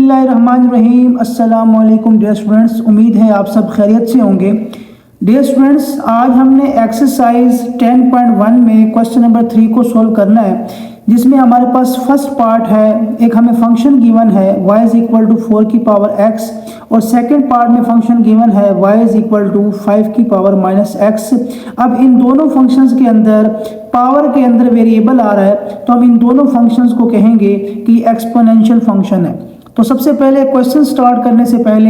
बिस्मिल्लाहिर्रहमानिर्रहीम। अस्सलाम वालेकुम डियर स्टूडेंट्स, उम्मीद है आप सब खैरियत से होंगे। डियर स्टूडेंट्स, आज हमने एक्सरसाइज 10.1 में क्वेश्चन नंबर 3 को सॉल्व करना है, जिसमें हमारे पास फर्स्ट पार्ट है, एक हमें फंक्शन गिवन है y इज इक्वल टू 4 की पावर x, और सेकंड पार्ट में फंक्शन गिवन है y इज इक्वल टू 5 की पावर माइनस x। अब इन दोनों फंक्शंस के अंदर पावर के अंदर वेरिएबल आ रहा है, तो हम इन दोनों फंक्शंस को कहेंगे कि एक्सपोनेंशियल फंक्शन है। तो सबसे पहले क्वेश्चन स्टार्ट करने से पहले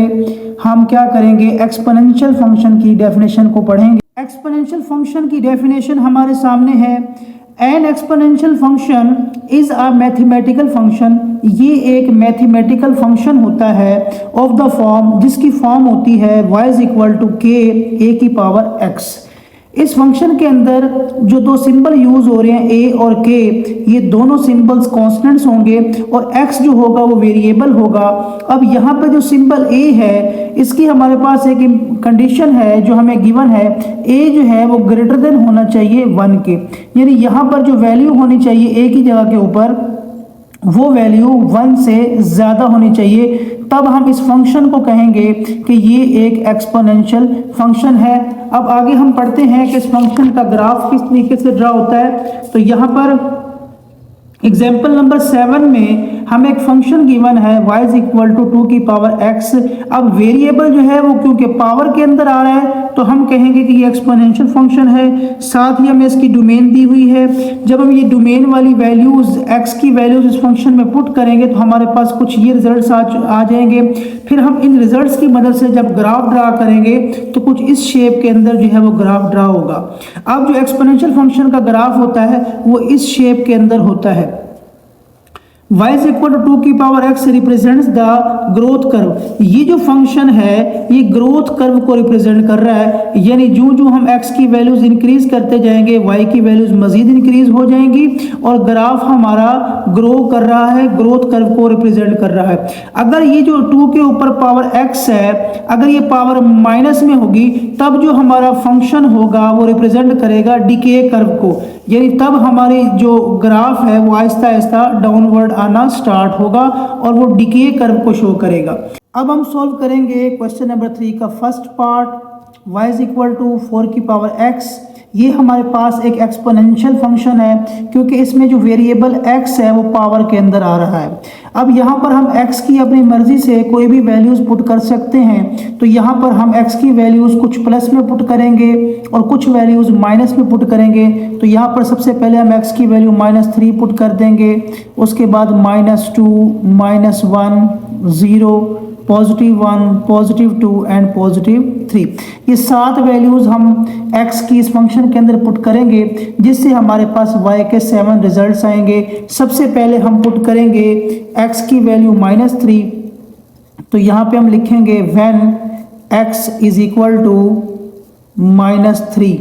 हम क्या करेंगे, एक्सपोनेंशियल फंक्शन की डेफिनेशन को पढ़ेंगे। एक्सपोनेंशियल फंक्शन की डेफिनेशन हमारे सामने है, an exponential function is a mathematical function. ये एक मैथमेटिकल फंक्शन होता है ऑफ द फॉर्म, जिसकी फॉर्म होती है y is equal to k a की पावर x। इस फंक्शन के अंदर जो दो सिंबल यूज हो रहे हैं a और k, ये दोनों सिंबल्स कांस्टेंट्स होंगे और x जो होगा वो वेरिएबल होगा। अब यहाँ पे जो सिंबल a है, इसकी हमारे पास एक कंडीशन है जो हमें गिवन है, a जो है वो ग्रेटर देन होना चाहिए 1 के, यानी यहाँ पर जो वैल्यू होनी चाहिए a की जगह के ऊपर वो वैल्यू 1 से ज़्यादा होनी चाहिए, तब हम इस फंक्शन को कहेंगे कि ये एक एक्सपोनेंशियल फंक्शन है। अब आगे हम पढ़ते हैं कि इस फंक्शन का ग्राफ किस तरीके से ड्रा होता है। तो यहाँ पर एग्जाम्पल नंबर 7 में हमें एक फंक्शन गिवन है y इज इक्वल टू 2 की पावर x। अब वेरिएबल जो है वो क्योंकि पावर के अंदर आ रहा है, तो हम कहेंगे कि ये एक्सपोनेंशियल फंक्शन है। साथ ही हमें इसकी डोमेन दी हुई है। जब हम ये डोमेन वाली वैल्यूज x की वैल्यूज इस फंक्शन में पुट करेंगे तो हमारे पास कुछ ये रिजल्ट्स आ जाएंगे। फिर हम इन रिजल्ट्स की मदद से जब ग्राफ ड्रा करेंगे तो कुछ इस शेप के अंदर जो है वो ग्राफ ड्रा होगा। अब जो एक्सपोनेंशियल फंक्शन का ग्राफ होता है वो इस शेप के अंदर होता है। y इज इक्वल टू 2 की power x represents the growth curve. ये जो फंक्शन है ये ग्रोथ कर्व को रिप्रेजेंट कर रहा है, यानी जो जो हम x की वैल्यूज इंक्रीज करते जाएंगे y की वैल्यूज मजीद इंक्रीज हो जाएंगी और ग्राफ हमारा ग्रो कर रहा है, ग्रोथ कर्व को रिप्रेजेंट कर रहा है। अगर ये जो 2 के ऊपर पावर x है, अगर ये पावर माइनस में होगी, तब जो हमारा फंक्शन होगा वो रिप्रेजेंट करेगा डिके कर्व को, यानी तब हमारी जो ग्राफ है वो आहिस्ता आहिस्ता डाउनवर्ड आना स्टार्ट होगा और वो डिके कर्व को शो करेगा। अब हम सॉल्व करेंगे क्वेश्चन नंबर 3 का first part, y is equal to 4 की पावर x। ये हमारे पास एक एक्सपोनेंशियल फंक्शन है क्योंकि इसमें जो वेरिएबल x है वो पावर के अंदर आ रहा है। अब यहाँ पर हम x की अपनी मर्जी से कोई भी वैल्यूज़ पुट कर सकते हैं। तो यहाँ पर हम x की वैल्यूज़ कुछ प्लस में पुट करेंगे और कुछ वैल्यूज़ माइनस में पुट करेंगे। तो यहाँ पर सबसे पहले हम x की वैल्यू -3 पुट कर देंगे, उसके बाद -2, -1, 0, +1, +2 एंड +3। ये 7 वैल्यूज़ हम x की इस फंक्शन के अंदर पुट करेंगे, जिससे हमारे पास y के 7 रिजल्ट्स आएंगे। सबसे पहले हम पुट करेंगे x की वैल्यू -3, तो यहाँ पे हम लिखेंगे when x is equal to -3।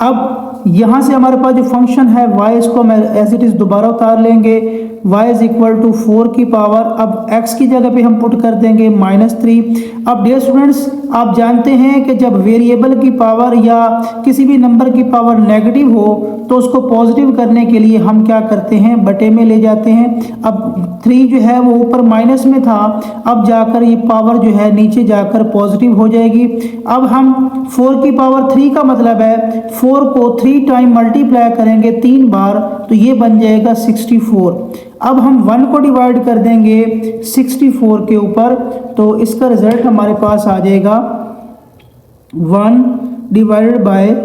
अब यहाँ से हमारे पास जो फंक्शन है y, इसको हम एज इट इज़ दोबारा उतार लेंगे। y इज इक्वल टू 4 की पावर, अब x की जगह पे हम पुट कर देंगे -3। अब डियर स्टूडेंट्स, आप जानते हैं कि जब वेरिएबल की पावर या किसी भी नंबर की पावर नेगेटिव हो तो उसको पॉजिटिव करने के लिए हम क्या करते हैं, बटे में ले जाते हैं। अब 3 जो है वो ऊपर माइनस में था, अब जाकर ये पावर जो है नीचे जाकर पॉजिटिव हो जाएगी। अब हम 4 की पावर 3 का मतलब है 4 को 3 टाइम मल्टीप्लाई करेंगे 3 बार, तो ये बन जाएगा 64। अब हम 1 को डिवाइड कर देंगे 64 के ऊपर, तो इसका रिजल्ट हमारे पास आ जाएगा 1 डिवाइडेड बाय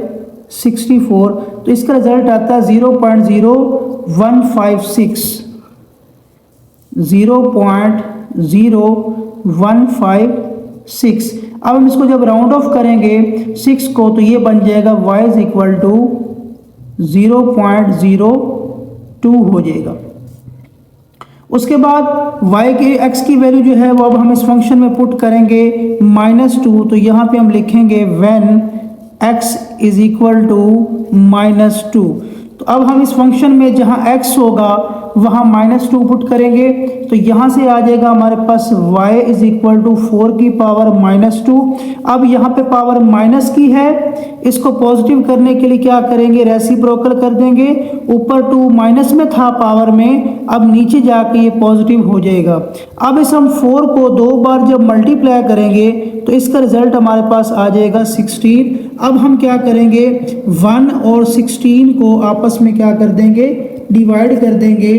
64, तो इसका रिजल्ट आता है 0.0156। 0.0156। अब हम इसको जब राउंड ऑफ करेंगे 6 को, तो ये बन जाएगा y इज इक्वल टू 0.02 हो जाएगा। उसके बाद y के x की वैल्यू जो है वो अब हम इस फंक्शन में पुट करेंगे -2, तो यहाँ पे हम लिखेंगे when x is equal to -2। तो अब हम इस फंक्शन में जहाँ x होगा वहाँ -2 पुट करेंगे तो यहाँ से आ जाएगा हमारे पास y इज इक्वल टू 4 की पावर -2। अब यहाँ पे पावर माइनस की है, इसको पॉजिटिव करने के लिए क्या करेंगे, रेसिप्रोकल कर देंगे। ऊपर 2 माइनस में था पावर में, अब नीचे जाके ये पॉजिटिव हो जाएगा। अब इस हम 4 को 2 बार जब मल्टीप्लाई करेंगे तो इसका रिजल्ट हमारे पास आ जाएगा 16। अब हम क्या करेंगे, 1 और 16 को आपस में क्या कर देंगे, डिवाइड कर देंगे।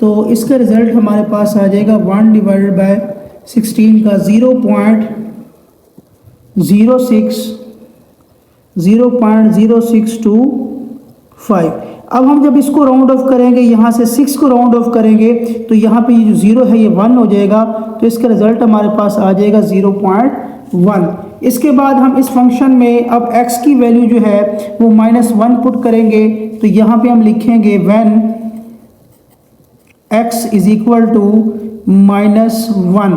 तो इसका रिजल्ट हमारे पास आ जाएगा 1 डिवाइडेड बाय 16 का 0.0625। अब हम जब इसको राउंड ऑफ करेंगे, यहाँ से 6 को राउंड ऑफ करेंगे तो यहाँ पे ये जो 0 है ये 1 हो जाएगा। तो इसका रिजल्ट हमारे पास आ जाएगा 0.1। इसके बाद हम इस फंक्शन में अब x की वैल्यू जो है वो -1 पुट करेंगे। तो यहाँ पे हम लिखेंगे when x is equal to -1।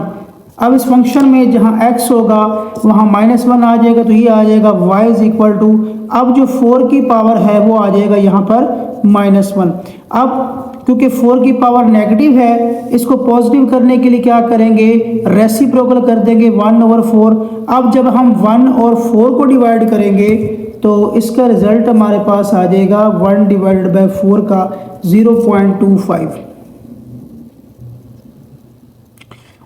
अब इस फंक्शन में जहाँ x होगा वहाँ -1 आ जाएगा, तो ये आ जाएगा y इज इक्वल टू, अब जो 4 की पावर है वो आ जाएगा यहाँ पर -1। अब क्योंकि 4 की पावर नेगेटिव है, इसको पॉजिटिव करने के लिए क्या करेंगे, रेसिप्रोकल कर देंगे 1/4। अब जब हम 1 और 4 को डिवाइड करेंगे तो इसका रिजल्ट हमारे पास आ जाएगा 1 डिवाइडेड बाय 4 का 0.25।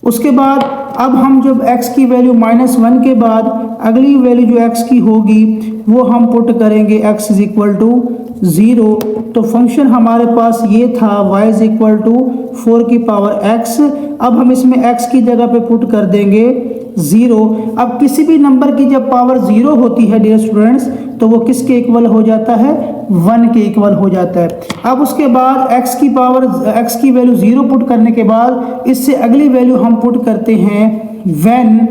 उसके बाद अब हम जब x की वैल्यू -1 के बाद अगली वैल्यू जो x की होगी वो हम पुट करेंगे x इज इक्वल टू 0। तो फंक्शन हमारे पास ये था y इज इक्वल टू 4 की पावर x। अब हम इसमें x की जगह पे पुट कर देंगे 0। अब किसी भी नंबर की जब पावर 0 होती है डियर स्टूडेंट्स, तो वो किसके इक्वल हो जाता है, 1 के इक्वल हो जाता है। अब उसके बाद x की वैल्यू 0 पुट करने के बाद इससे अगली वैल्यू हम पुट करते हैं when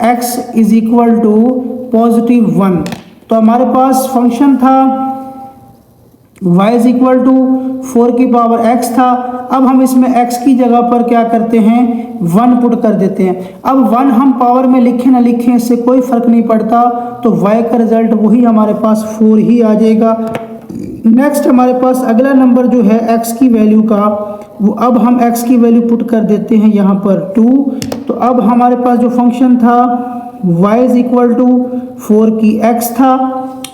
x is equal to +1। तो हमारे पास फंक्शन था y इज इक्वल टू 4 की पावर x था। अब हम इसमें x की जगह पर क्या करते हैं, 1 पुट कर देते हैं। अब 1 हम पावर में लिखें ना लिखें इससे कोई फर्क नहीं पड़ता, तो y का रिजल्ट वही हमारे पास 4 ही आ जाएगा। नेक्स्ट हमारे पास अगला नंबर जो है x की वैल्यू का, वो अब हम x की वैल्यू पुट कर देते हैं यहाँ पर 2। तो अब हमारे पास जो फंक्शन था y इज इक्वल टू 4 की x था।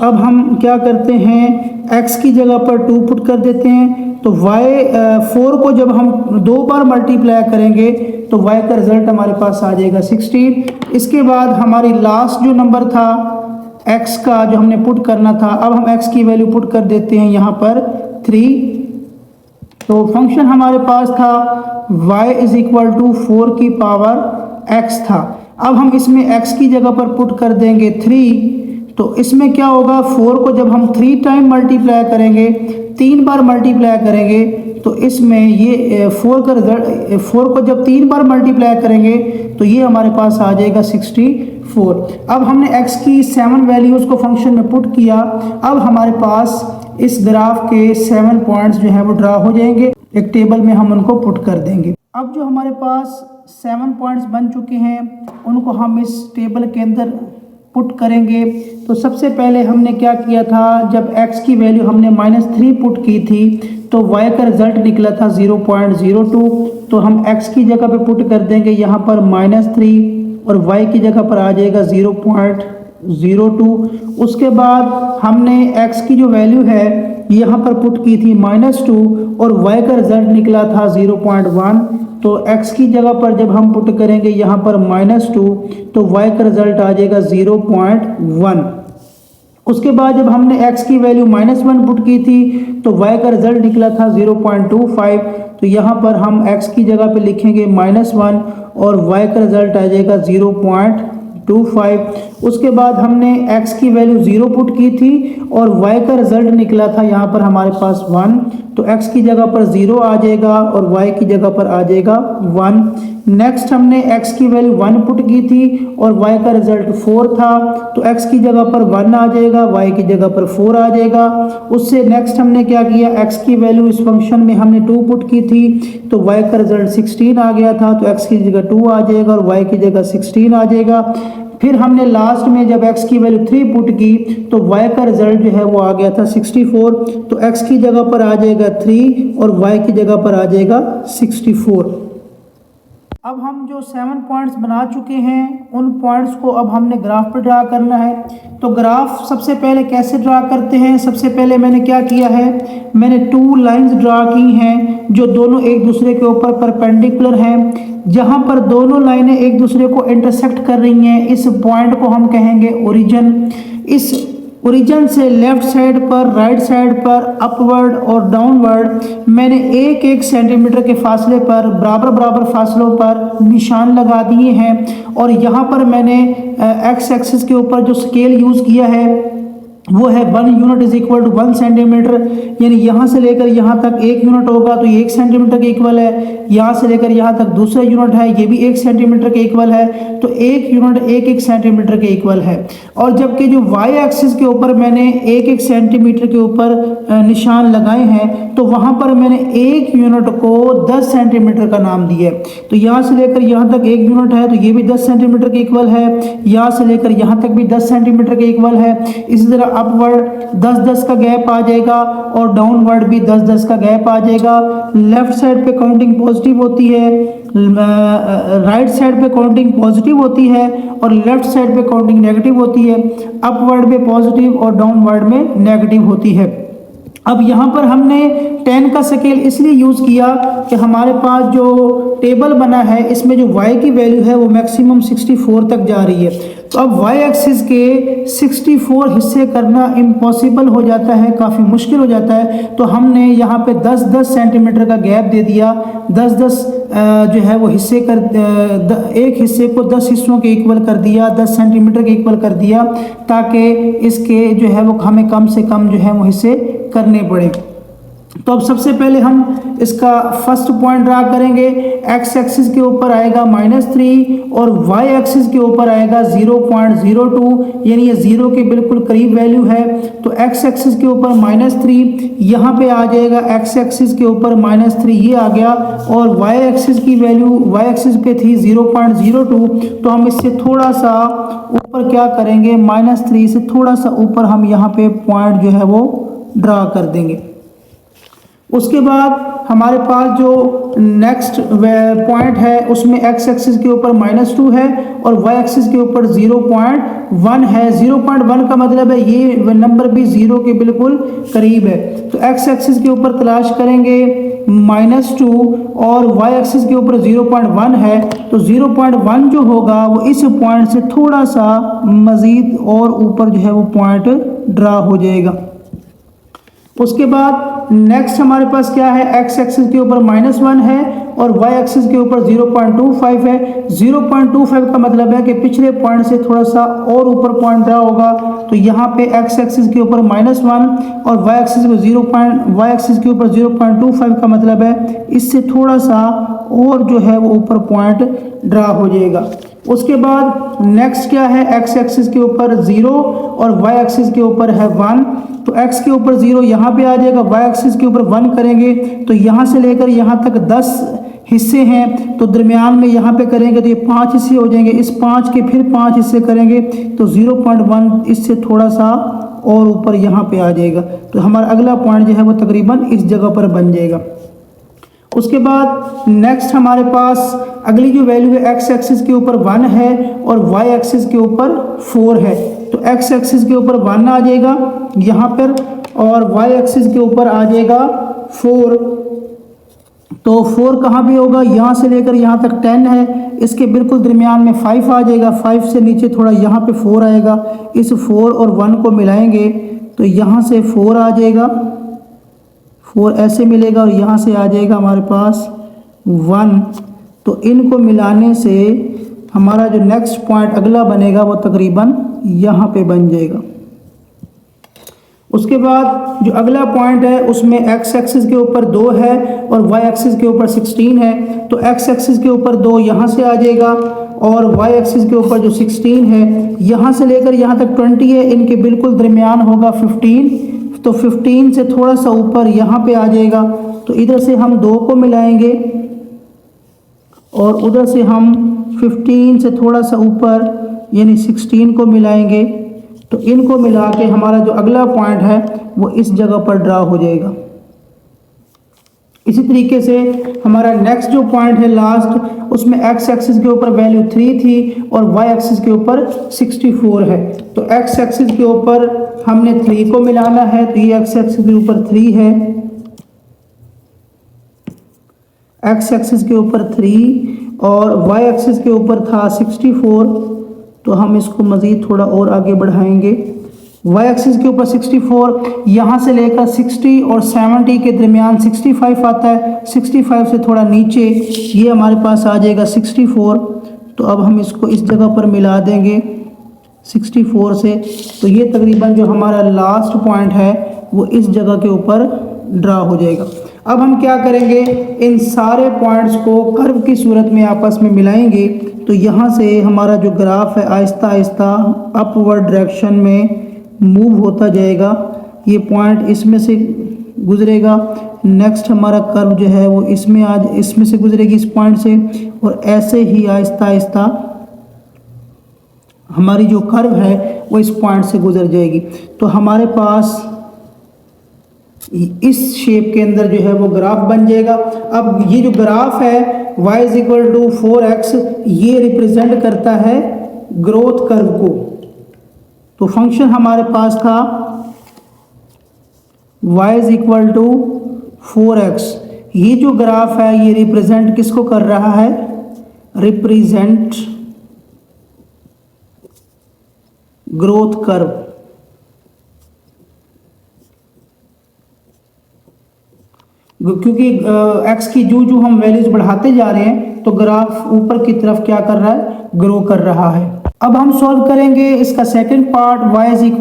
अब हम क्या करते हैं, x की जगह पर 2 पुट कर देते हैं। तो y 4 को जब हम 2 बार मल्टीप्लाई करेंगे तो y का रिजल्ट हमारे पास आ जाएगा 16। इसके बाद हमारी लास्ट जो नंबर था x का जो हमने पुट करना था, अब हम x की वैल्यू पुट कर देते हैं यहाँ पर 3। तो फंक्शन हमारे पास था y इज इक्वल टू 4 की पावर x था। अब हम इसमें x की जगह पर पुट कर देंगे 3। तो इसमें क्या होगा, 4 को जब हम 3 टाइम मल्टीप्लाई करेंगे, 3 बार मल्टीप्लाई करेंगे, तो इसमें ये 4 का रिजल्ट, 4 को जब 3 बार मल्टीप्लाई करेंगे तो ये हमारे पास आ जाएगा 64। अब हमने x की 7 वैल्यूज़ को फंक्शन में पुट किया। अब हमारे पास इस ग्राफ के 7 पॉइंट्स जो है वो ड्रा हो जाएंगे, एक टेबल में हम उनको पुट कर देंगे। अब जो हमारे पास 7 पॉइंट्स बन चुके हैं उनको हम इस टेबल के अंदर पुट करेंगे। तो सबसे पहले हमने क्या किया था, जब x की वैल्यू हमने -3 पुट की थी तो y का रिजल्ट निकला था 0.02। तो हम x की जगह पे पुट कर देंगे यहाँ पर -3 और y की जगह पर आ जाएगा 0.02। उसके बाद हमने x की जो वैल्यू है यहाँ पर पुट की थी -2 और y का रिजल्ट निकला था 0.1। तो x की जगह पर जब हम पुट करेंगे यहाँ पर -2 तो y का रिजल्ट आ जाएगा 0.1। उसके बाद जब हमने x की वैल्यू -1 पुट की थी तो y का रिजल्ट निकला था 0.25। तो यहाँ पर हम x की जगह पे लिखेंगे -1 और y का रिजल्ट आ जाएगा 0.25। उसके बाद हमने x की वैल्यू 0 पुट की थी और y का रिजल्ट निकला था यहाँ पर हमारे पास 1। तो x की जगह पर 0 आ जाएगा और y की जगह पर आ जाएगा 1। नेक्स्ट हमने x की वैल्यू 1 पुट की थी और y का रिजल्ट 4 था। तो x की जगह पर 1 आ जाएगा, y की जगह पर 4 आ जाएगा। उससे नेक्स्ट हमने क्या किया, x की वैल्यू इस फंक्शन में हमने 2 पुट की थी तो y का रिजल्ट 16 आ गया था। तो x की जगह 2 आ जाएगा और y की जगह 16 आ जाएगा। फिर हमने लास्ट में जब x की वैल्यू 3 पुट की तो y का रिजल्ट जो है वो आ गया था 64। तो x की जगह पर आ जाएगा 3 और y की जगह पर आ जाएगा 64। अब हम जो 7 पॉइंट्स बना चुके हैं उन पॉइंट्स को अब हमने ग्राफ पर ड्रा करना है। तो ग्राफ सबसे पहले कैसे ड्रा करते हैं, सबसे पहले मैंने क्या किया है, मैंने 2 लाइंस ड्रा की हैं जो दोनों एक दूसरे के ऊपर परपेंडिकुलर हैं। जहां पर दोनों लाइनें एक दूसरे को इंटरसेक्ट कर रही हैं, इस पॉइंट को हम कहेंगे ओरिजिन। इस ओरिजिन से लेफ्ट साइड पर, राइट साइड पर, अपवर्ड और डाउनवर्ड मैंने 1-1 सेंटीमीटर के फासले पर, बराबर बराबर फासलों पर निशान लगा दिए हैं। और यहाँ पर मैंने एक्स एक्सिस के ऊपर जो स्केल यूज़ किया है वो है 1 unit is equal to 1 centimetre, यानी यहाँ से लेकर यहाँ तक 1 यूनिट होगा तो ये 1 सेंटीमीटर के इक्वल है। यहाँ से लेकर यहाँ तक दूसरा यूनिट है, ये भी 1 सेंटीमीटर के इक्वल है। तो 1 यूनिट 1-1 सेंटीमीटर के इक्वल है। और जबकि जो वाई एक्सिस के ऊपर मैंने 1-1 सेंटीमीटर के ऊपर निशान लगाए हैं तो वहाँ पर मैंने 1 यूनिट को 10 सेंटीमीटर का नाम दिया है। तो यहाँ से लेकर यहाँ तक 1 यूनिट है तो ये भी 10 सेंटीमीटर के इक्वल है। यहाँ से लेकर यहाँ तक भी 10 सेंटीमीटर के इक्वल है। इसी तरह अपवर्ड 10-10 का गैप आ जाएगा और डाउनवर्ड भी 10-10 का गैप आ जाएगा। लेफ्ट साइड पे काउंटिंग पॉजिटिव होती है, राइट साइड पे काउंटिंग पॉजिटिव होती है और लेफ्ट साइड पे काउंटिंग नेगेटिव होती है। अपवर्ड में पॉजिटिव और डाउनवर्ड में नेगेटिव होती है। अब यहाँ पर हमने 10 का स्केल इसलिए यूज़ किया कि हमारे पास जो टेबल बना है इसमें जो y की वैल्यू है वो मैक्सिमम 64 तक जा रही है। तो अब y एक्सिस के 64 हिस्से करना इम्पॉसिबल हो जाता है, काफ़ी मुश्किल हो जाता है। तो हमने यहाँ पे 10-10 सेंटीमीटर का गैप दे दिया। 10-10 जो है वो हिस्से एक हिस्से को 10 हिस्सों के इक्वल कर दिया, 10 सेंटीमीटर के इक्वल कर दिया, ताकि इसके जो है वो हमें कम से कम जो है वो हिस्से करने पड़े। तो अब सबसे पहले हम इसका फर्स्ट पॉइंट ड्रा करेंगे। एक्स एक्सिस के ऊपर आएगा -3 और वाई एक्सिस के ऊपर आएगा 0.02, यानी ये 0 के बिल्कुल करीब वैल्यू है। तो एक्स एक्सिस के ऊपर -3, यहाँ पे आ जाएगा एक्स एक्सिस के ऊपर -3, ये आ गया। और वाई एक्सिस की वैल्यू वाई एक्सिस पे थी 0.02, तो हम इससे थोड़ा सा ऊपर क्या करेंगे, -3 से थोड़ा सा ऊपर हम यहाँ पे पॉइंट जो है वो ड्रा कर देंगे। उसके बाद हमारे पास जो नेक्स्ट पॉइंट है उसमें एक्स एक्सिस के ऊपर -2 है और वाई एक्सिस के ऊपर 0.1 है। 0.1 का मतलब है ये नंबर भी 0 के बिल्कुल करीब है। तो एक्स एक्सिस के ऊपर तलाश करेंगे -2 और वाई एक्सिस के ऊपर 0.1 है। तो 0.1 जो होगा वो इस पॉइंट से थोड़ा सा मज़ीद और ऊपर जो है वो पॉइंट ड्रा हो जाएगा। उसके बाद नेक्स्ट हमारे पास क्या है, एक्स एक्सिस के ऊपर -1 है और वाई एक्सिस के ऊपर 0.25 है। 0.25 का मतलब है कि पिछले पॉइंट से थोड़ा सा और ऊपर पॉइंट ड्रा होगा। तो यहाँ पे एक्स एक्सिस के ऊपर -1 और वाई एक्सिस के ऊपर 0.25 का मतलब है इससे थोड़ा सा और जो है वो ऊपर पॉइंट ड्रा हो जाएगा। उसके बाद नेक्स्ट क्या है, एक्स एक्सिस के ऊपर 0 और वाई एक्सिस के ऊपर है 1। तो x के ऊपर 0 यहाँ पे आ जाएगा, y एक्सिस के ऊपर 1 करेंगे तो यहाँ से लेकर यहाँ तक 10 हिस्से हैं। तो दरमियान में यहाँ पे करेंगे तो ये 5 हिस्से हो जाएंगे। इस 5 के फिर 5 हिस्से करेंगे तो 0.1 इससे थोड़ा सा और ऊपर यहाँ पे आ जाएगा। तो हमारा अगला पॉइंट जो है वो तकरीबन इस जगह पर बन जाएगा। उसके बाद नेक्स्ट हमारे पास अगली जो वैल्यू है, एक्स एक्सिस के ऊपर 1 है और वाई एक्सिस के ऊपर 4 है। तो एक्स एक्सिस के ऊपर 1 आ जाएगा यहाँ पर और वाई एक्सिस के ऊपर आ जाएगा 4। तो 4 कहाँ भी होगा, यहाँ से लेकर यहाँ तक 10 है, इसके बिल्कुल दरमियान में 5 आ जाएगा। 5 से नीचे थोड़ा यहाँ पे 4 आएगा। इस 4 और 1 को मिलाएंगे तो यहाँ से 4 आ जाएगा, 4 ऐसे मिलेगा और यहाँ से आ जाएगा हमारे पास 1। तो इनको मिलाने से हमारा जो नेक्स्ट पॉइंट अगला बनेगा वो तकरीबन यहाँ पे बन जाएगा। उसके बाद जो अगला पॉइंट है उसमें एक्स एक्सिस के ऊपर 2 है और वाई एक्सिस के ऊपर 16 है। तो एक्स एक्सिस के ऊपर 2 यहाँ से आ जाएगा और वाई एक्सिस के ऊपर जो 16 है यहाँ से लेकर यहाँ तक 20 है, इनके बिल्कुल दरमियान होगा 15। तो 15 से थोड़ा सा ऊपर यहाँ पे आ जाएगा। तो इधर से हम 2 को मिलाएंगे और उधर से हम 15 से थोड़ा सा ऊपर यानी 16 को मिलाएंगे तो इनको मिला के हमारा जो अगला पॉइंट है वो इस जगह पर ड्रा हो जाएगा। इसी तरीके से हमारा नेक्स्ट जो पॉइंट है लास्ट, उसमें एक्स एक्सिस के ऊपर वैल्यू 3 थी और वाई एक्सिस के ऊपर 64 है। तो एक्स एक्सिस के ऊपर हमने 3 को मिलाना है, तो ये एक्स एक्सिस के ऊपर 3 है, एक्स एक्सिस के ऊपर 3 और वाई एक्सिस के ऊपर था 64। तो हम इसको मज़ीद थोड़ा और आगे बढ़ाएंगे। वाई एक्सिस के ऊपर 64, यहाँ से लेकर 60 और 70 के दरमियान 65 आता है, 65 से थोड़ा नीचे ये हमारे पास आ जाएगा 64। तो अब हम इसको इस जगह पर मिला देंगे 64 से, तो ये तकरीबन जो हमारा लास्ट पॉइंट है वो इस जगह के ऊपर ड्रा हो जाएगा। अब हम क्या करेंगे, इन सारे पॉइंट्स को कर्व की सूरत में आपस में मिलाएंगे। तो यहाँ से हमारा जो ग्राफ है आहिस्ता आहिस्ता अपवर्ड डायरेक्शन में मूव होता जाएगा। ये पॉइंट इसमें से गुजरेगा, नेक्स्ट हमारा कर्व जो है वो इसमें से गुजरेगी इस पॉइंट से, और ऐसे ही आहिस्ता आहिस्ता हमारी जो कर्व है वो इस पॉइंट से गुजर जाएगी। तो हमारे पास इस शेप के अंदर जो है वो ग्राफ बन जाएगा। अब ये जो ग्राफ है y = 4x, ये रिप्रेजेंट करता है ग्रोथ कर्व को। तो फंक्शन हमारे पास था y = 4x। ये जो ग्राफ है ये रिप्रेजेंट किसको कर रहा है, रिप्रेजेंट ग्रोथ कर्व। क्योंकि x की जो हम वैल्यूज बढ़ाते जा रहे हैं तो ग्राफ ऊपर की तरफ क्या कर रहा है, ग्रो कर रहा है। अब हम सॉल्व करेंगे इसका सेकंड पार्ट, y =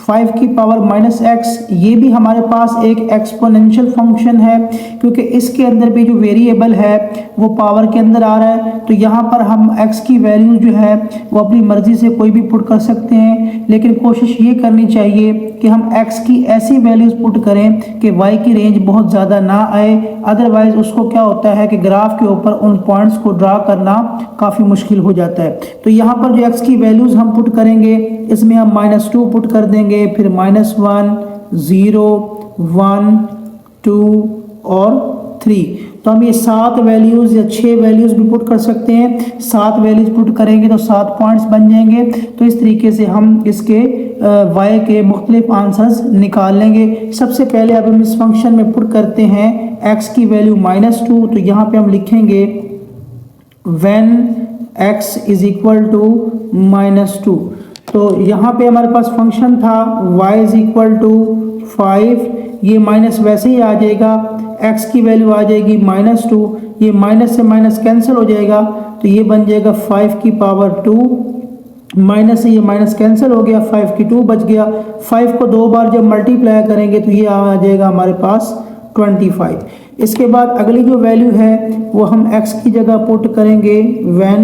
5 की पावर -x। ये भी हमारे पास एक एक्सपोनेंशियल फंक्शन है, क्योंकि इसके अंदर भी जो वेरिएबल है वो पावर के अंदर आ रहा है। तो यहाँ पर हम x की वैल्यू जो है वो अपनी मर्जी से कोई भी पुट कर सकते हैं, लेकिन कोशिश ये करनी चाहिए कि हम x की ऐसी वैल्यूज पुट करें कि y की रेंज बहुत ज़्यादा ना आए, अदरवाइज उसको क्या होता है कि ग्राफ के ऊपर उन पॉइंट्स को ड्रा करना काफ़ी मुश्किल हो जाता है। तो यहाँ पर जो x की वैल्यूज हम पुट करेंगे इसमें हम -2 पुट कर देंगे, फिर -1, 0, 1, 2 और 3। तो हम ये 7 वैल्यूज़ या 6 वैल्यूज़ भी पुट कर सकते हैं। 7 वैल्यूज़ पुट करेंगे तो 7 पॉइंट्स बन जाएंगे। तो इस तरीके से हम इसके y के मुख्तलिफ आंसर्स निकाल लेंगे। सबसे पहले अब हम इस फंक्शन में पुट करते हैं x की वैल्यू -2। तो यहाँ पे हम लिखेंगे when x = -2। तो यहाँ पे हमारे पास फंक्शन था y = 5, ये माइनस वैसे ही आ जाएगा, x की वैल्यू आ जाएगी -2, ये माइनस से माइनस कैंसिल हो जाएगा, तो ये बन जाएगा 5 की पावर 2, माइनस से ये माइनस कैंसिल हो गया, 5 की 2 बच गया। 5 को 2 बार जब मल्टीप्लाई करेंगे तो ये आ जाएगा हमारे पास 25। इसके बाद अगली जो वैल्यू है वो हम x की जगह पुट करेंगे when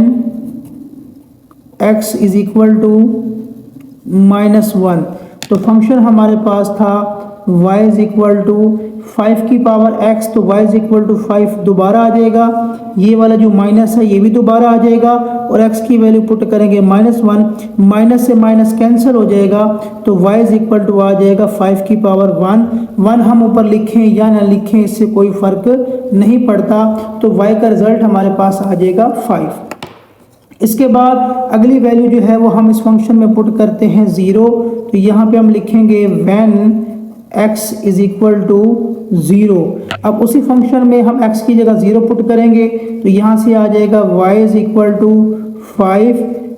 x = -1। तो फंक्शन हमारे पास था y = 5 की पावर x, तो y = 5 दोबारा आ जाएगा, ये वाला जो माइनस है ये भी दोबारा आ जाएगा, और x की वैल्यू पुट करेंगे -1, माइनस से माइनस कैंसिल हो जाएगा, तो y = आ जाएगा 5 की पावर 1। 1 हम ऊपर लिखें या ना लिखें इससे कोई फ़र्क नहीं पड़ता, तो y का रिजल्ट हमारे पास आ जाएगा 5। इसके बाद अगली वैल्यू जो है वो हम इस फंक्शन में पुट करते हैं 0। तो यहाँ पे हम लिखेंगे when x = 0। अब उसी फंक्शन में हम x की जगह 0 पुट करेंगे, तो यहाँ से आ जाएगा y = 5,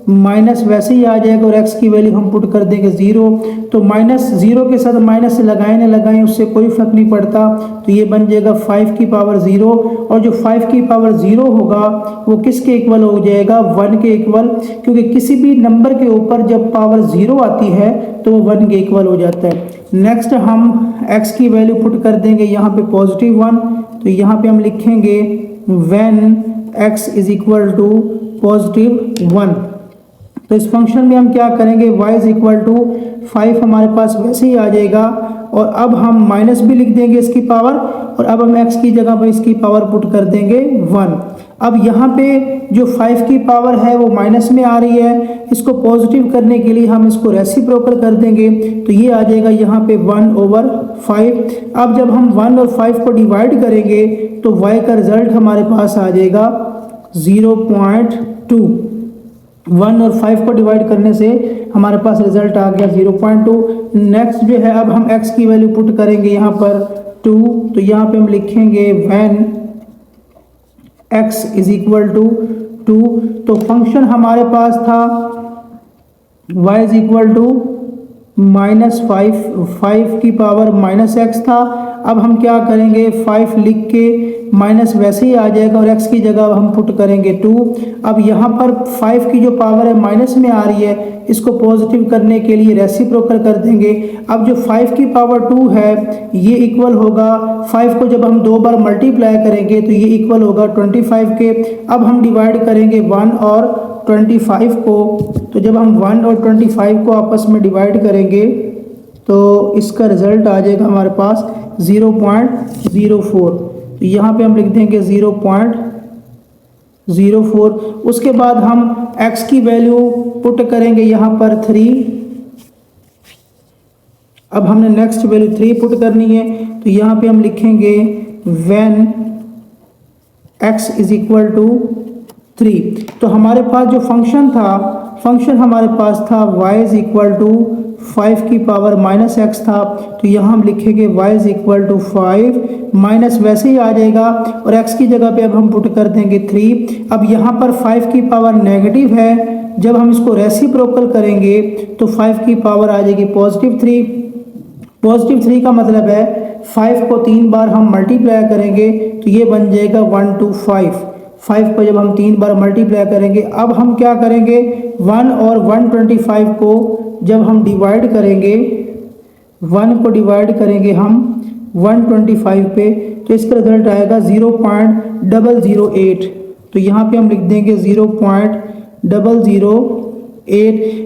माइनस वैसे ही आ जाएगा, और x की वैल्यू हम पुट कर देंगे 0। तो -0 के साथ माइनस से लगाएं ना लगाएं उससे कोई फर्क नहीं पड़ता, तो ये बन जाएगा 5 की पावर 0, और जो 5 की पावर 0 होगा वो किसके इक्वल हो जाएगा, 1 के इक्वल, क्योंकि किसी भी नंबर के ऊपर जब पावर 0 आती है तो वो 1 के इक्वल हो जाता है। नेक्स्ट हम x की वैल्यू पुट कर देंगे यहाँ पे +1, तो यहाँ पे हम लिखेंगे when x = +1। तो इस फंक्शन में हम क्या करेंगे, y = 5 हमारे पास वैसे ही आ जाएगा, और अब हम माइनस भी लिख देंगे इसकी पावर, और अब हम x की जगह पर इसकी पावर पुट कर देंगे 1। अब यहाँ पे जो 5 की पावर है वो माइनस में आ रही है, इसको पॉजिटिव करने के लिए हम इसको रेसिप्रोकल कर देंगे, तो ये आ जाएगा यहाँ पे 1/5। अब जब हम 1 और 5 को डिवाइड करेंगे तो y का रिजल्ट हमारे पास आ जाएगा 0.2। 1 और 5 को डिवाइड करने से हमारे पास रिजल्ट आ गया 0.2। नेक्स्ट जो है अब हम x की वैल्यू पुट करेंगे यहाँ पर 2, तो यहाँ पे हम लिखेंगे when x is equal to 2। तो फंक्शन हमारे पास था y इज इक्वल टू -5 की पावर -x था। अब हम क्या करेंगे, 5 लिख के माइनस वैसे ही आ जाएगा और x की जगह हम पुट करेंगे 2। अब यहाँ पर 5 की जो पावर है माइनस में आ रही है, इसको पॉजिटिव करने के लिए रेसिप्रोकल कर देंगे। अब जो 5 की पावर 2 है ये इक्वल होगा 5 को जब हम 2 बार मल्टीप्लाई करेंगे तो ये इक्वल होगा 25 के। अब हम डिवाइड करेंगे 1 और 25 को, तो जब हम 1 और 25 को आपस में डिवाइड करेंगे तो इसका रिजल्ट आ जाएगा हमारे पास 0.04। तो यहाँ पे हम लिख देंगे 0.04। उसके बाद हम x की वैल्यू पुट करेंगे यहाँ पर 3। अब हमने नेक्स्ट वैल्यू 3 पुट करनी है, तो यहाँ पे हम लिखेंगे when x is equal to 3। तो हमारे पास जो फंक्शन हमारे पास था y इज इक्वल टू 5 की पावर -x था, तो यहाँ हम लिखेंगे y is equal to 5 minus वैसे ही आ जाएगा और x की जगह पे अब हम पुट कर देंगे 3। अब यहाँ पर 5 की पावर नेगेटिव है, जब हम इसको रेसिप्रोकल करेंगे तो 5 की पावर आ जाएगी पॉजिटिव 3 का मतलब है 5 को 3 बार हम मल्टीप्लाई करेंगे तो ये बन जाएगा 125। 5 को जब हम 3 बार मल्टीप्लाई करेंगे, अब हम क्या करेंगे 1 और 125 को जब हम डिवाइड करेंगे, 1 को डिवाइड करेंगे हम 125 पे, तो इसका रिजल्ट आएगा 0.008। तो यहाँ पे हम लिख देंगे 0.008।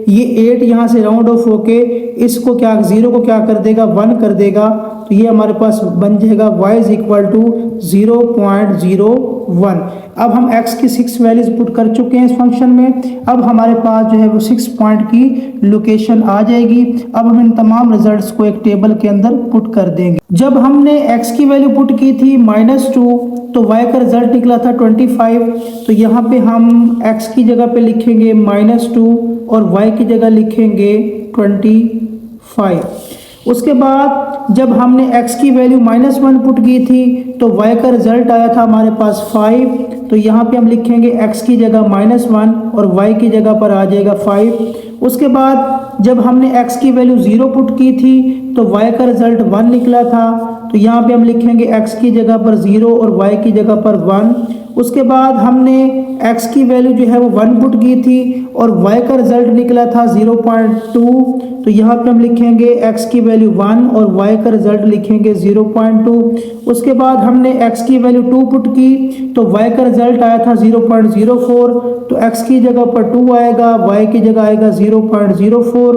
ये 8 यहाँ से राउंड ऑफ होके इसको क्या 0 को क्या कर देगा 1 कर देगा, तो ये हमारे पास बन जाएगा y इज इक्वल टू 0.01। अब हम x की 6 वैल्यूज पुट कर चुके हैं इस फंक्शन में। अब हमारे पास जो है वो 6 पॉइंट की लोकेशन आ जाएगी। अब हम इन तमाम रिजल्ट्स को एक टेबल के अंदर पुट कर देंगे। जब हमने x की वैल्यू पुट की थी -2, तो y का रिजल्ट निकला था 25। तो यहाँ पे हम x की जगह पे लिखेंगे -2 और y की जगह लिखेंगे 25। उसके बाद जब हमने x की वैल्यू -1 पुट की थी तो y का रिजल्ट आया था हमारे पास 5। तो यहाँ पे हम लिखेंगे x की जगह -1 और y की जगह पर आ जाएगा 5। उसके बाद जब हमने x की वैल्यू 0 पुट की थी तो y का रिजल्ट 1 निकला था, तो यहाँ पे हम लिखेंगे x की जगह पर 0 और y की जगह पर 1। उसके बाद हमने x की वैल्यू जो है वो 1 पुट की थी और y का रिजल्ट निकला था 0.2। तो यहाँ पे हम लिखेंगे x की वैल्यू 1 और y का रिजल्ट लिखेंगे 0.2। उसके बाद हमने x की वैल्यू 2 पुट की तो y का रिजल्ट आया था 0.04। तो x की जगह पर 2 आएगा, y की जगह आएगा 0.04।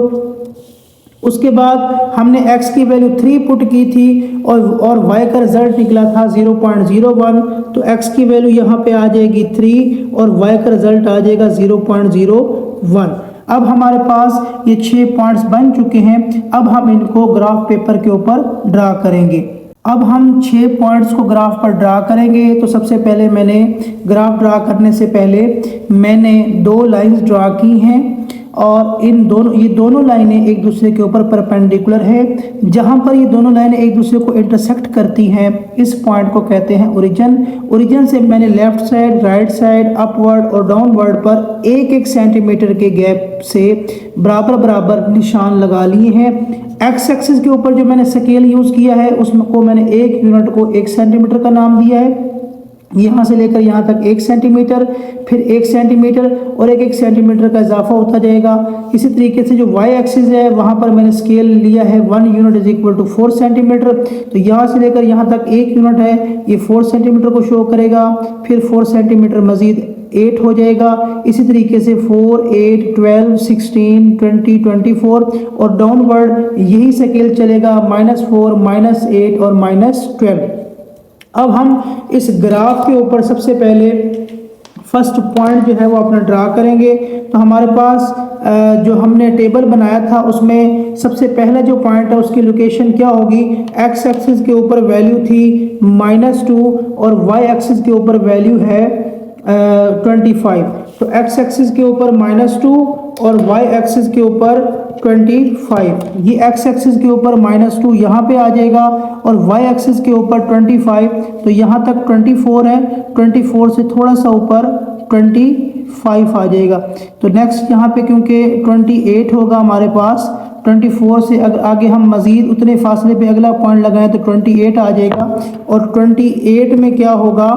उसके बाद हमने x की वैल्यू 3 पुट की थी और y का रिजल्ट निकला था 0.01। तो x की वैल्यू यहाँ पे आ जाएगी 3 और y का रिजल्ट आ जाएगा 0.01। अब हमारे पास ये 6 पॉइंट्स बन चुके हैं। अब हम इनको ग्राफ पेपर के ऊपर ड्रा करेंगे। अब हम 6 पॉइंट्स को ग्राफ पर ड्रा करेंगे। तो सबसे पहले मैंने ग्राफ ड्रा करने से पहले मैंने 2 लाइंस ड्रा की हैं और ये दोनों लाइनें एक दूसरे के ऊपर परपेंडिकुलर है। जहां पर ये दोनों लाइनें एक दूसरे को इंटरसेक्ट करती हैं इस पॉइंट को कहते हैं ओरिजिन से मैंने left side, right side, upward और डाउनवर्ड पर 1-1 सेंटीमीटर के गैप से बराबर निशान लगा लिए हैं। एक्स एक्सिस के ऊपर जो मैंने स्केल यूज किया है उसको मैंने 1 यूनिट को 1 सेंटीमीटर का नाम दिया है। यहाँ से लेकर यहाँ तक 1 सेंटीमीटर, फिर 1 सेंटीमीटर और 1-1 सेंटीमीटर का इजाफा होता जाएगा। इसी तरीके से जो y एक्सिस है वहाँ पर मैंने स्केल लिया है 1 unit is equal to 4 centimetre. तो यहाँ से लेकर यहाँ तक 1 यूनिट है, ये 4 सेंटीमीटर को शो करेगा। फिर 4 सेंटीमीटर मजीद 8 हो जाएगा। इसी तरीके से 4, 8, 12, 16, 20, 24 और डाउनवर्ड यही स्केल चलेगा -4, -8 और -12। अब हम इस ग्राफ के ऊपर सबसे पहले फर्स्ट पॉइंट जो है वो अपना ड्रा करेंगे। तो हमारे पास जो हमने टेबल बनाया था उसमें सबसे पहला जो पॉइंट है उसकी लोकेशन क्या होगी, एक्स एक्सिस के ऊपर वैल्यू थी -2 और वाई एक्सिस के ऊपर वैल्यू है 25। तो एक्स एक्सिस के ऊपर -2 और वाई एक्सिस के ऊपर 25। ये एक्स एक्सिस के ऊपर -2 यहाँ पे आ जाएगा और वाई एक्सिस के ऊपर 25। तो यहाँ तक 24 है, 24 से थोड़ा सा ऊपर 25 आ जाएगा। तो नेक्स्ट यहाँ पे क्योंकि 28 होगा हमारे पास, 24 से अगर आगे हम मज़ीद उतने फासले पे अगला पॉइंट लगाएं तो 28 आ जाएगा। और 28 में क्या होगा,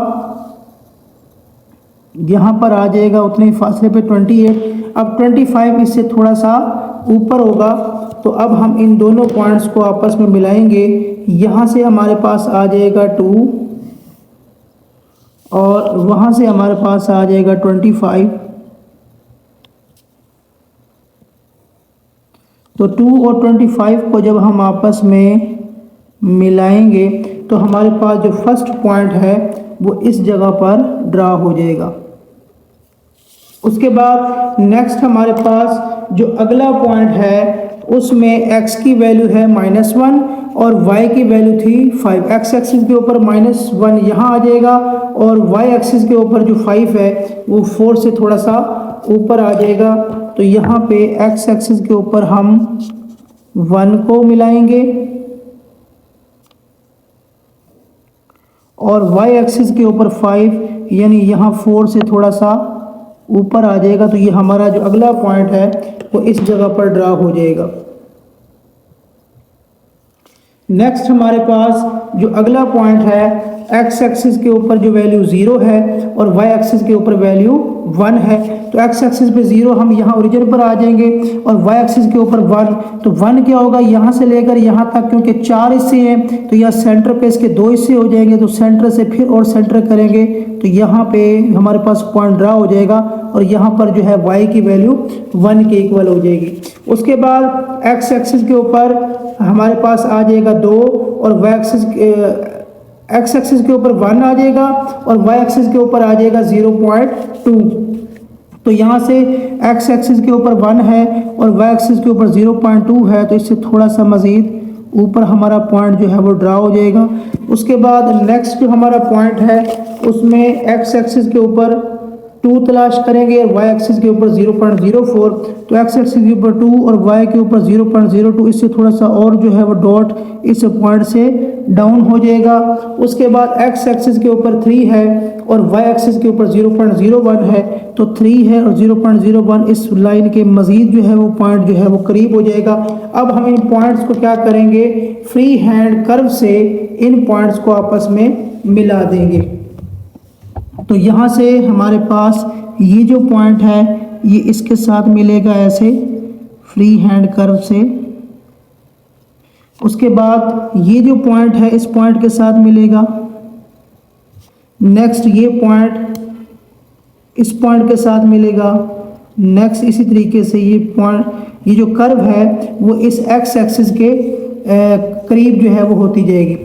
यहाँ पर आ जाएगा उतने फासले पे 28। अब 25 इससे थोड़ा सा ऊपर होगा। तो अब हम इन दोनों पॉइंट्स को आपस में मिलाएंगे। यहाँ से हमारे पास आ जाएगा 2 और वहाँ से हमारे पास आ जाएगा 25। तो 2 और 25 को जब हम आपस में मिलाएंगे तो हमारे पास जो फर्स्ट पॉइंट है वो इस जगह पर ड्रा हो जाएगा। उसके बाद नेक्स्ट हमारे पास जो अगला पॉइंट है उसमें x की वैल्यू है -1 और y की वैल्यू थी 5। x एक्सिस के ऊपर -1 यहाँ आ जाएगा और y एक्सिस के ऊपर जो 5 है वो 4 से थोड़ा सा ऊपर आ जाएगा। तो यहाँ पे x एक्सिस के ऊपर हम 1 को मिलाएंगे और y एक्सिस के ऊपर 5 यानी यहाँ 4 से थोड़ा सा ऊपर आ जाएगा। तो ये हमारा जो अगला पॉइंट है वो इस जगह पर ड्रा हो जाएगा। नेक्स्ट हमारे पास जो अगला पॉइंट है, x एक्सिस के ऊपर जो वैल्यू 0 है और y एक्सिस के ऊपर वैल्यू 1 है। तो x एक्सिस पे 0 हम यहाँ ओरिजिन पर आ जाएंगे और y एक्सिस के ऊपर 1। तो 1 क्या होगा, यहाँ से लेकर यहाँ तक क्योंकि 4 हिस्से हैं तो यहाँ सेंटर पे इसके 2 हिस्से हो जाएंगे। तो सेंटर से फिर और सेंटर करेंगे तो यहाँ पे हमारे पास पॉइंट ड्रा हो जाएगा और यहाँ पर जो है y की वैल्यू 1 के इक्वल हो जाएगी। उसके बाद x एक्सिस के ऊपर हमारे पास आ जाएगा 2 और y एक्सिस x एक्सिस के ऊपर 1 आ जाएगा और y एक्सिस के ऊपर आ जाएगा 0.2। तो यहाँ से x एक्सिस के ऊपर 1 है और y एक्सिस के ऊपर 0.2 है। तो इससे थोड़ा सा मज़ीद ऊपर हमारा पॉइंट जो है वो ड्रा हो जाएगा। उसके बाद नेक्स्ट जो हमारा पॉइंट है उसमें x एक्सिस के ऊपर 2 तलाश करेंगे और y एक्सिस के ऊपर 0.04। तो x एक्सिस के ऊपर 2 और y के ऊपर 0.02, इससे थोड़ा सा और जो है वो डॉट इस पॉइंट से डाउन हो जाएगा। उसके बाद x एक्सिस के ऊपर 3 है और y एक्सिस के ऊपर 0.01 है। तो 3 है और 0.01 इस लाइन के मज़ीद जो है वो पॉइंट जो है वो करीब हो जाएगा। अब हम इन पॉइंट्स को क्या करेंगे, फ्री हैंड कर्व से इन पॉइंट्स को आपस में मिला देंगे। तो यहाँ से हमारे पास ये जो पॉइंट है ये इसके साथ मिलेगा ऐसे फ्री हैंड कर्व से। उसके बाद ये जो पॉइंट है इस पॉइंट के साथ मिलेगा। नेक्स्ट ये पॉइंट इस पॉइंट के साथ मिलेगा। नेक्स्ट इसी तरीके से ये पॉइंट, ये जो कर्व है वो इस एक्स एक्सिस के करीब जो है वो होती जाएगी।